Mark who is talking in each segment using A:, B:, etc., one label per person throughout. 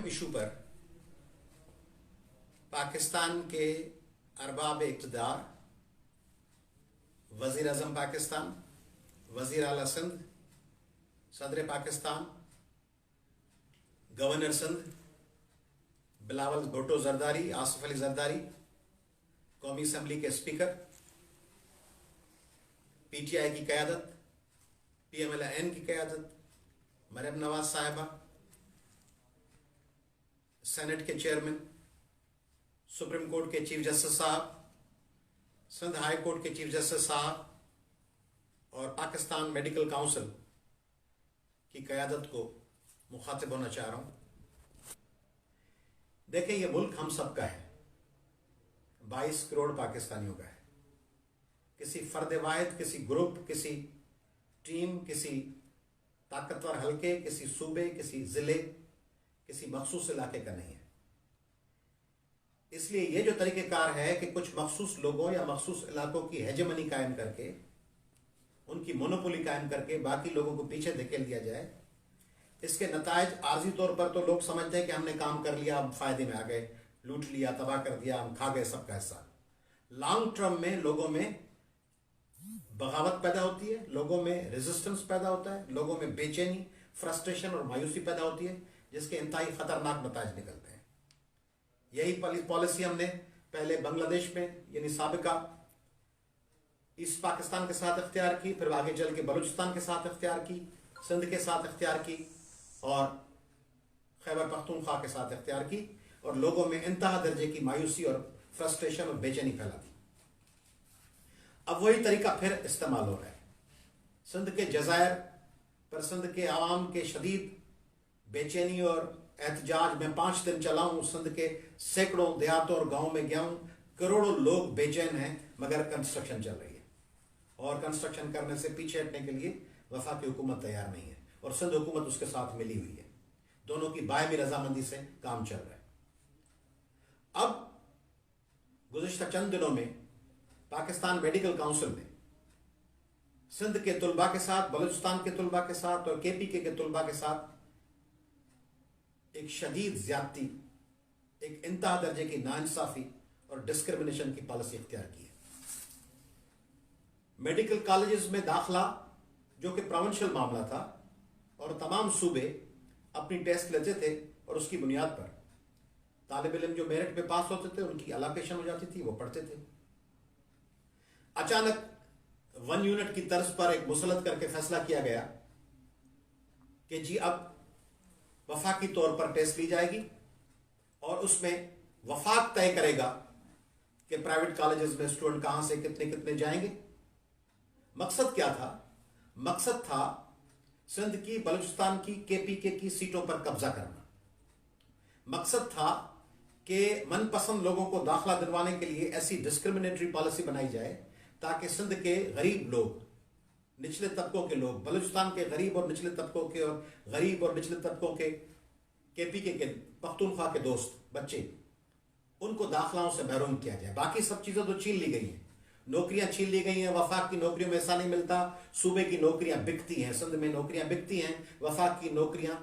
A: Issue पर पाकिस्तान के अरबाब इक़्तिदार, वज़ीर आज़म पाकिस्तान, वज़ीर आला सिंध, सदर पाकिस्तान, गवर्नर सिंध बिलावल भुट्टो जरदारी, आसिफ अली जरदारी, कौमी असम्बली के स्पीकर, पीटीआई की क़यादत, पीएमएल-एन की क़यादत, मरियम नवाज साहिबा, सेनेट के चेयरमैन, सुप्रीम कोर्ट के चीफ जस्टिस साहब, सिंध हाई कोर्ट के चीफ जस्टिस साहब और पाकिस्तान मेडिकल काउंसिल की क़यादत को मुखातिब होना चाह रहा हूं। देखें, यह मुल्क हम सबका है, 22 करोड़ पाकिस्तानियों का है। किसी फर्द वाहिद, किसी ग्रुप, किसी टीम, किसी ताकतवर हल्के, किसी सूबे, किसी जिले, किसी मखसूस इलाके का नहीं है। इसलिए यह जो तरीक़ेकार है कि कुछ मखसूस लोगों या मखसूस इलाकों की हेजेमनी कायम करके, उनकी मोनोपोली कायम करके बाकी लोगों को पीछे धकेल दिया जाए, इसके नतायज आर्जी तौर पर तो लोग समझते हैं कि हमने काम कर लिया, हम फायदे में आ गए, लूट लिया, तबाह कर दिया, हम खा गए सबका हिस्सा। लॉन्ग टर्म में लोगों में बगावत पैदा होती है, लोगों में रेजिस्टेंस पैदा होता है, लोगों में बेचैनी, फ्रस्ट्रेशन और मायूसी पैदा होती है, जिसके इंतहाई खतरनाक नतायज निकलते हैं। यही पॉलिसी हमने पहले बांग्लादेश में यानी साबिका ईस्ट पाकिस्तान के साथ इख्तियार की, फिर आगे चल के बलूचिस्तान के साथ इख्तियार की, सिंध के साथ इख्तियार की और खैबर पख्तूनख्वा के साथ इख्तियार की, और लोगों में इंतहा दर्जे की मायूसी और फ्रस्ट्रेशन और बेचैनी फैला दी। अब वही तरीका फिर इस्तेमाल हो रहा है। सिंध के जज़ायर पर सिंध के आवाम के शदीद बेचैनी और एहतजाज में 5 दिन चला हूं, सिंध के सैकड़ों देहातों और गांवों में गया हूं। करोड़ों लोग बेचैन हैं, मगर कंस्ट्रक्शन चल रही है और कंस्ट्रक्शन करने से पीछे हटने के लिए वफाकी हुकूमत तैयार नहीं है और सिंध हुकूमत उसके साथ मिली हुई है। दोनों की बायमी रजामंदी से काम चल रहा है। अब गुज़िश्ता चंद दिनों में पाकिस्तान मेडिकल काउंसिल ने सिंध के तुलबा के साथ, बलूचिस्तान के तुलबा के साथ और केपीके के तुलबा के साथ एक शदीद ज्यादती, एक इंतहा दर्जे की नाइंसाफी और डिस्क्रिमिनेशन की पॉलिसी इख्तियार की है। मेडिकल कॉलेजेस में दाखिला, जो कि प्रोविंशियल मामला था और तमाम सूबे अपनी टेस्ट लेते थे और उसकी बुनियाद पर तालिब इल्म जो मेरिट पे पास होते थे उनकी अलोकेशन हो जाती थी, वो पढ़ते थे। अचानक 1 यूनिट की तर्ज पर एक मुसलत करके फैसला किया गया कि जी अब वफाकी तौर पर टेस्ट ली जाएगी और उसमें वफाक तय करेगा कि प्राइवेट कॉलेजेस में स्टूडेंट कहां से कितने कितने जाएंगे। मकसद क्या था? मकसद था सिंध की, बलूचिस्तान की, केपीके की सीटों पर कब्जा करना। मकसद था कि मनपसंद लोगों को दाखिला दिलवाने के लिए ऐसी डिस्क्रिमिनेटरी पॉलिसी बनाई जाए ताकि सिंध के गरीब लोग, निचले तबकों के लोग, बलूचिस्तान के गरीब और निचले तबकों के और गरीब और निचले तबकों के केपीके के पख्तूनख्वा के दोस्त बच्चे, उनको दाखिलाओं से महरूम किया जाए। बाकी सब चीजें तो छीन ली गई हैं, नौकरियां छीन ली गई हैं, वफाक की नौकरियों में ऐसा नहीं मिलता, सूबे की नौकरियां बिकती हैं, सिंध में नौकरियां बिकती हैं, वफाक की नौकरियां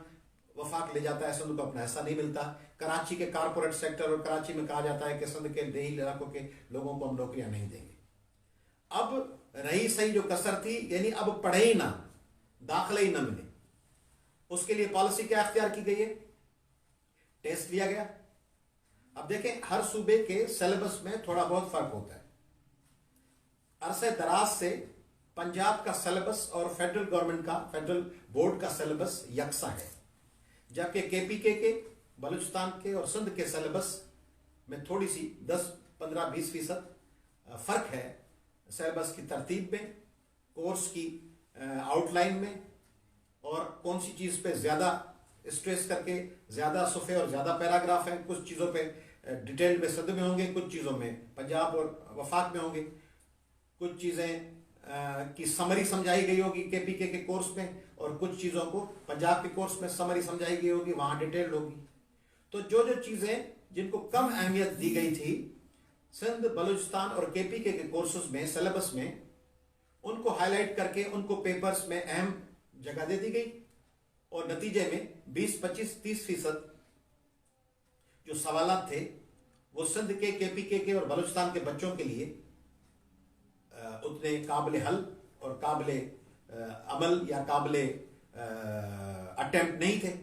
A: वफाक ले जाता है, सिंध को अपना ऐसा नहीं मिलता। कराची के कारपोरेट सेक्टर और कराची में कहा जाता है कि सिंध के देही इलाकों के लोगों को हम नौकरियां नहीं देंगे। अब रही सही जो कसर थी, यानी अब पढ़े ही ना, दाखिले ही ना मिले, उसके लिए पॉलिसी क्या अख्तियार की गई है? टेस्ट लिया गया। अब देखें, हर सूबे के सिलेबस में थोड़ा बहुत फर्क होता है। अरसे दराज से पंजाब का सिलेबस और फेडरल गवर्नमेंट का, फेडरल बोर्ड का सिलेबस यकसा है, जबकि केपीके के, बलूचिस्तान के और सिंध के सिलेबस में थोड़ी सी 10, 15, 20% फर्क है। सिलेबस की तरतीब में, कोर्स की आउटलाइन में, और कौन सी चीज़ पे ज़्यादा स्ट्रेस करके ज़्यादा सुफ़े और ज़्यादा पैराग्राफ हैं। कुछ चीज़ों पे डिटेल में सिंध में होंगे, कुछ चीज़ों में पंजाब और वफाक में होंगे, कुछ चीज़ें की समरी समझाई गई होगी केपीके के कोर्स में, और कुछ चीज़ों को पंजाब के कोर्स में समरी समझाई गई होगी, वहाँ डिटेल्ड होगी। तो जो जो चीज़ें जिनको कम अहमियत दी गई थी सिंध, बलूचिस्तान और केपीके के कोर्सेज में, सिलेबस में, उनको हाईलाइट करके उनको पेपर्स में अहम जगह दे दी गई और नतीजे में 20, 25, 30% जो सवालात थे वो सिंध के केपीके के और बलूचिस्तान के बच्चों के लिए उतने काबिल हल और काबिल अमल या काबिल अटेम्प्ट नहीं थे।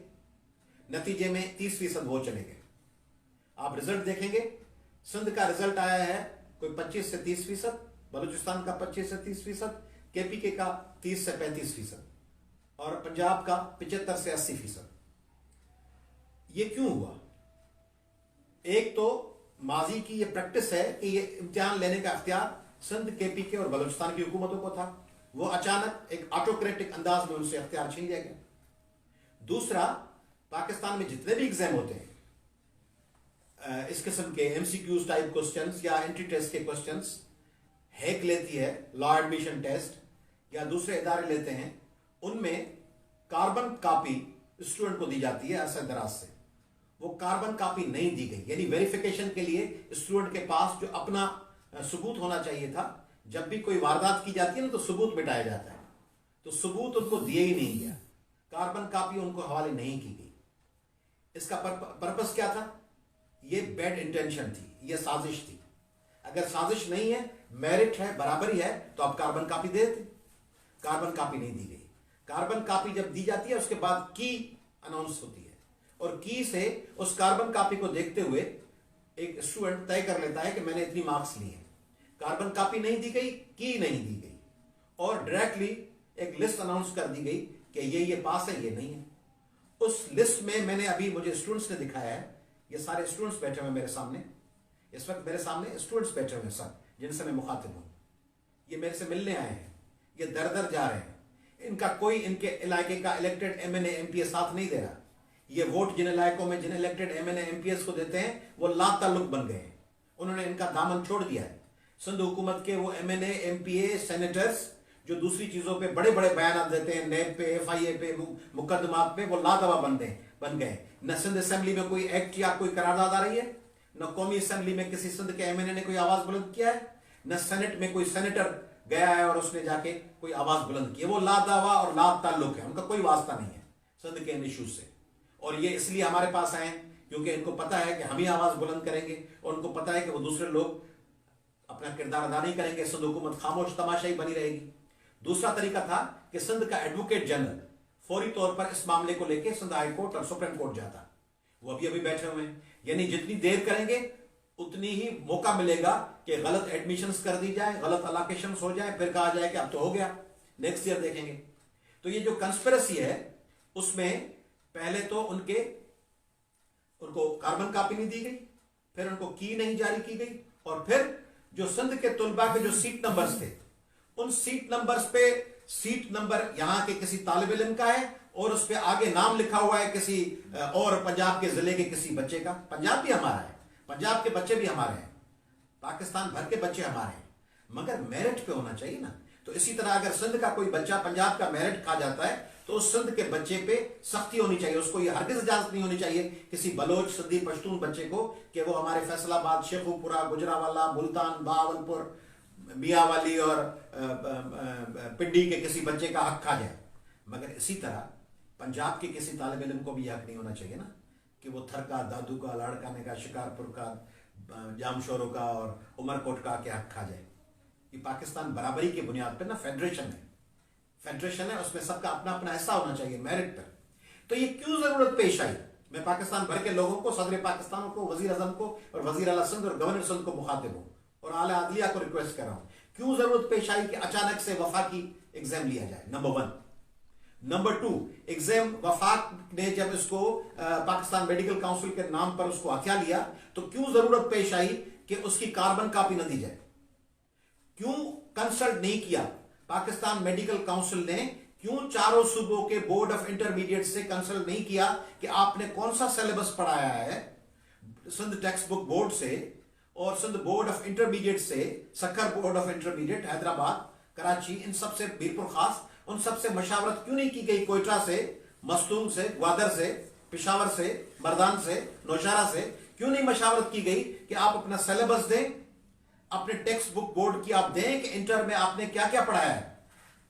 A: नतीजे में 30% वो चले गए। आप रिजल्ट देखेंगे, सिंध का रिजल्ट आया है कोई 25 से 30%, बलूचिस्तान का 25 से 30%, केपीके का 30 से 35% और पंजाब का 75 से 80%। ये क्यों हुआ? एक तो माजी की ये प्रैक्टिस है कि ये इम्तिहान लेने का अख्तियार सिंध, केपीके और बलूचिस्तान की हुकूमतों को था। वो अचानक एक ऑटोक्रेटिक अंदाज में उनसे अख्तियार छीन लिया गया। दूसरा, पाकिस्तान में जितने भी एग्जाम होते हैं इस किस्म के एमसीक्यूज टाइप क्वेश्चंस या एंट्री टेस्ट के क्वेश्चंस, हैक लेती है लॉ एडमिशन टेस्ट या दूसरे इदारे लेते हैं, उनमें कार्बन कॉपी स्टूडेंट को दी जाती है अरसा दराज से। वो कार्बन कॉपी नहीं दी गई, यानी वेरिफिकेशन के लिए स्टूडेंट के पास जो अपना सबूत होना चाहिए था। जब भी कोई वारदात की जाती है ना तो सबूत मिटाया जाता है, तो सबूत उनको दिए ही नहीं गया, कार्बन कॉपी उनको हवाले नहीं की गई। इसका पर्पस क्या था? ये बैड इंटेंशन थी, ये साजिश थी। अगर साजिश नहीं है, मेरिट है, बराबरी है, तो आप कार्बन कॉपी दे देते। कार्बन कॉपी नहीं दी गई। कार्बन कॉपी जब दी जाती है उसके बाद की अनाउंस होती है और की से उस कार्बन कॉपी को देखते हुए एक स्टूडेंट तय कर लेता है कि मैंने इतनी मार्क्स लिए हैं। कार्बन कॉपी नहीं दी गई, की नहीं दी गई और डायरेक्टली एक लिस्ट अनाउंस कर दी गई कि ये पास है, ये नहीं है। उस लिस्ट में मैंने अभी मुझे स्टूडेंट्स ने दिखाया है, ये सारे स्टूडेंट्स बैठे हुए मेरे सामने, इस वक्त मेरे सामने स्टूडेंट्स बैठे हुए सब जिनसे मैं मुखातिब हूं। ये मेरे से मिलने आए हैं, ये दर दर जा रहे हैं। इनका कोई इनके इलाके का इलेक्टेड एमएनए एमपीए साथ नहीं दे रहा। ये वोट जिन इलाकों में जिन इलेक्टेड एमएनए एमपीएस को देते हैं वो ला ताल्लुक बन गए हैं, उन्होंने इनका दामन छोड़ दिया है। सिंध हुकूमत के वो एमएनए एमपीए सेनेटर्स जो दूसरी चीजों पे बड़े बड़े बयान देते हैं, नेब पे, एफआईए पे, मुकदमात पे, वो लादवा बन गए। न सिंध असेंबली में कोई एक्ट या कोई करारदाद आ रही है, न कौमी असेंबली में किसी सिंध के एमएनए ने कोई आवाज बुलंद किया है, न सेनेट में कोई सेनेटर गया है और उसने जाके कोई आवाज बुलंद की है। वो लादावा और लाद ताल्लुक है, उनका कोई वास्ता नहीं है सिंध के इन इश्यूज से। और ये इसलिए हमारे पास आए क्योंकि इनको पता है कि हम ही आवाज बुलंद करेंगे और उनको पता है कि वो दूसरे लोग अपना किरदार अदा नहीं करेंगे, सिंध हुकूमत खामोश तमाशाई बनी रहेगी। दूसरा तरीका था कि सिंध का एडवोकेट जनरल फौरी तौर पर इस मामले को लेकर सिंध हाई कोर्ट और सुप्रीम कोर्ट जाता। वो अभी बैठे हुए हैं, यानी जितनी देर करेंगे उतनी ही मौका मिलेगा कि गलत एडमिशंस कर दी जाए, गलत अलोकेशंस हो जाए, फिर कहा जाए कि अब तो हो गया, नेक्स्ट ईयर देखेंगे। तो ये जो कंस्पिरेसी है उसमें पहले तो उनको कार्बन कॉपी नहीं दी गई, फिर उनको की नहीं जारी की गई और फिर जो सिंध के तुलबा के जो सीट नंबर्स थे उन सीट नंबर्स पे सीट नंबर यहां के किसी तालिब इल्म का है और उस पे आगे नाम लिखा हुआ है किसी और पंजाब के जिले के किसी बच्चे का। पंजाब भी हमारा है, पंजाब के बच्चे भी हमारे हैं, पाकिस्तान भर के बच्चे हमारे हैं, मगर मेरिट पे होना चाहिए ना। तो इसी तरह अगर सिंध का कोई बच्चा पंजाब का मेरिट खा जाता है तो उस सिंध के बच्चे पे सख्ती होनी चाहिए। उसको ये हरगिज इजाजत नहीं होनी चाहिए किसी बलोच, सिंधी, पश्तून बच्चे को कि वो हमारे फैसलाबाद, शेखुपुरा, गुजरावाला, मुल्तान, बहावलपुर, मियावाली और पिंडी के किसी बच्चे का हक खा जाए। मगर इसी तरह पंजाब के किसी तालिब इल्म को भी हक नहीं होना चाहिए ना कि वो थर का, दादू का, लाड़काने का, शिकारपुर का, जामशोरों का और उमरकोट का के हक खा जाए। ये पाकिस्तान बराबरी की बुनियाद पर ना फेडरेशन है, उसमें सबका अपना अपना हिस्सा होना चाहिए मेरिट पर। तो ये क्यों जरूरत पेश आई? मैं पाकिस्तान भर के लोगों को, सदर पाकिस्तान को, वजीर आजम को और वजीर आला सिंध और गवर्नर सिंध को मुखातिब हूं और आला अदलिया को रिक्वेस्ट कर रहा हूं, क्यों जरूरत पेश आई कि अचानक से वफाकी एग्जाम लिया जाए? नंबर 1। नंबर 2, एग्जाम वफाक ने जब इसको पाकिस्तान मेडिकल काउंसिल के नाम पर उसको हथिया लिया तो क्यों जरूरत पेश आई कि उसकी कार्बन कॉपी न दी जाए? क्यों कंसल्ट नहीं किया पाकिस्तान मेडिकल काउंसिल ने? क्यों चारों सूबों के बोर्ड ऑफ इंटरमीडिएट से कंसल्ट नहीं किया कि आपने कौन सा सिलेबस पढ़ाया है? सिंध टेक्स्ट बुक बोर्ड से और सिंध बोर्ड ऑफ इंटरमीडिएट से, Sukkur board of intermediate Hyderabad, Karachi, इन सबसे, मीरपुर खास, उन सबसे मशावरत क्यों नहीं की गई? कोयटा से, मस्तूम से, ग्वादर से, पिशावर से, मर्दान से, नौशहरा से क्यों नहीं मशावरत की गई कि आप अपना सिलेबस दें, अपने टेक्स्ट बुक बोर्ड की आप दें कि इंटर में आपने क्या क्या पढ़ाया है,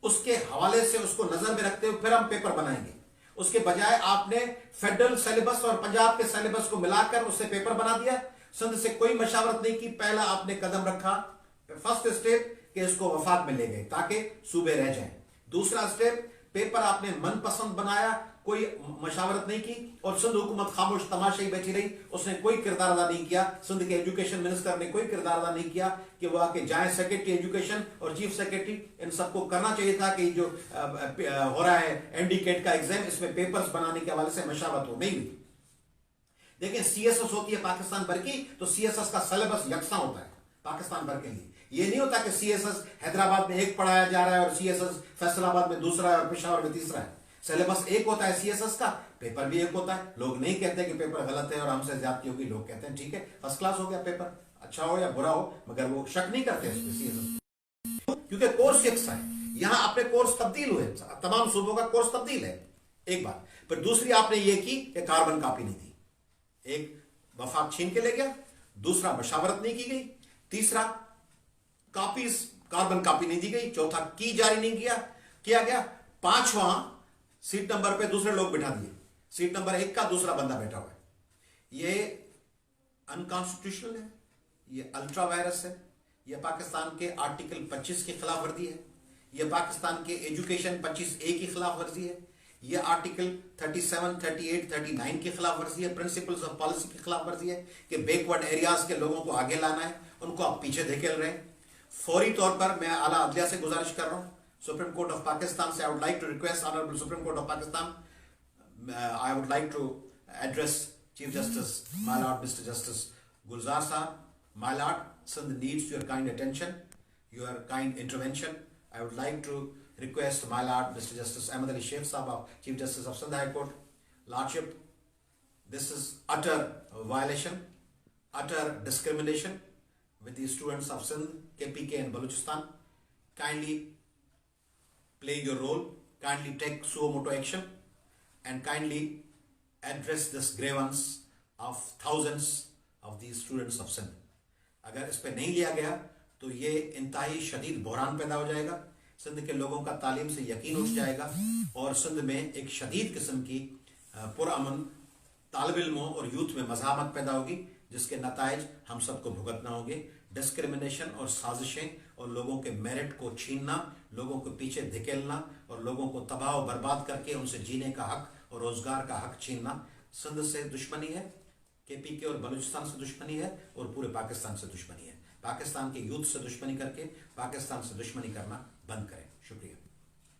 A: उसके हवाले से उसको नजर में रखते हुए फिर हम पेपर बनाएंगे। उसके बजाय आपने फेडरल सिलेबस और पंजाब के सिलेबस को मिलाकर उससे पेपर बना दिया। सिंध से कोई मशावरत नहीं की, पहला आपने कदम रखा, फर्स्ट स्टेप कि इसको वफाक में ले गए ताकि सूबे रह जाएं। दूसरा स्टेप, पेपर आपने मनपसंद बनाया, कोई मशावरत नहीं की, और सिंध हुकूमत खामोश तमाशा ही बैठी रही, उसने कोई किरदार अदा नहीं किया। सिंध के एजुकेशन मिनिस्टर ने कोई किरदार अदा नहीं किया कि वो आके जाए सेक्रेटरी एजुकेशन और चीफ सेक्रेटरी, इन सबको करना चाहिए था कि जो हो रहा है एनडीकेट का एग्जाम, इसमें पेपर्स बनाने के हवाले से मशावरत हो नहीं हुई। देखिए सीएसएस होती है पाकिस्तान भर की, तो सीएसएस का सिलेबस यकसा होता है पाकिस्तान भर के लिए। ये नहीं होता कि सीएसएस हैदराबाद में एक पढ़ाया जा रहा है और सीएसएस फैसलाबाद में दूसरा है और पेशावर में तीसरा है। सिलेबस एक होता है सीएसएस का, पेपर भी एक होता है। लोग नहीं कहते कि पेपर गलत है और हमसे ज्यादती होगी, लोग कहते हैं ठीक है फर्स्ट क्लास हो गया पेपर, अच्छा हो या बुरा हो, मगर वो शक नहीं करते इसमें सीएसएस, क्योंकि कोर्स यकसा है। यहां अपने कोर्स तब्दील हुए, तमाम सूबों का कोर्स तब्दील है, एक बात। फिर दूसरी आपने ये की कि कार्बन कॉपी नहीं दी, एक वफाक छीन के ले गया, दूसरा मशावरत नहीं की गई, तीसरा कॉपीज कार्बन कॉपी नहीं दी गई, चौथा की जारी नहीं किया गया, पांचवा सीट नंबर पे दूसरे लोग बिठा दिए, सीट नंबर 1 का दूसरा बंदा बैठा हुआ है। ये अनकॉन्स्टिट्यूशनल है, ये अल्ट्रा वायरस है, ये पाकिस्तान के आर्टिकल 25 की खिलाफ वर्जी है, ये पाकिस्तान के एजुकेशन 25A की खिलाफ वर्जी है, ये आर्टिकल 37, 38, 39 की खिलाफ वर्जी है, प्रिंसिपल्स ऑफ पॉलिसी की खिलाफ वर्जी है कि बैकवर्ड एरियाज के लोगों को आगे लाना है, उनको आप पीछे धकेल रहे हैं। फौरी तौर पर मैं आला अदलिया से गुजारिश कर रहा हूं, सुप्रीम कोर्ट ऑफ पाकिस्तान से, I would like to request honourable supreme court of Pakistan, I would like to address chief justice my lord mister justice Gulzar sahab, my lord, Sindh needs your kind attention, your kind intervention. I would like to request my lord Mr. Justice Ahmed Ali Sheikh Sahab, Chief Justice of Sindh High Court, Lordship, this is utter violation, utter discrimination with the students of Sindh, KPK and Balochistan. Kindly play your role, kindly take suo motu action and kindly address this grievance of thousands of these students of Sindh. अगर इस पर नहीं लिया गया तो ये इंतहाई शदीद बहरान पैदा हो जाएगा, सिंध के लोगों का तालीम से यकीन उठ जाएगा और सिंध में एक शदीद किस्म की पुरअमन तालिब इल्मों और यूथ में मज़ाहमत पैदा होगी, जिसके नताइज हम सबको भुगतना होंगे। डिस्क्रिमिनेशन और साजिशें और लोगों के मेरिट को छीनना, लोगों को पीछे धकेलना और लोगों को तबाह और बर्बाद करके उनसे जीने का हक और रोजगार का हक छीनना सिंध से दुश्मनी है, केपीके और बलूचिस्तान से दुश्मनी है और पूरे पाकिस्तान से दुश्मनी है। पाकिस्तान के यूथ से दुश्मनी करके पाकिस्तान से दुश्मनी करना बंद करें। शुक्रिया।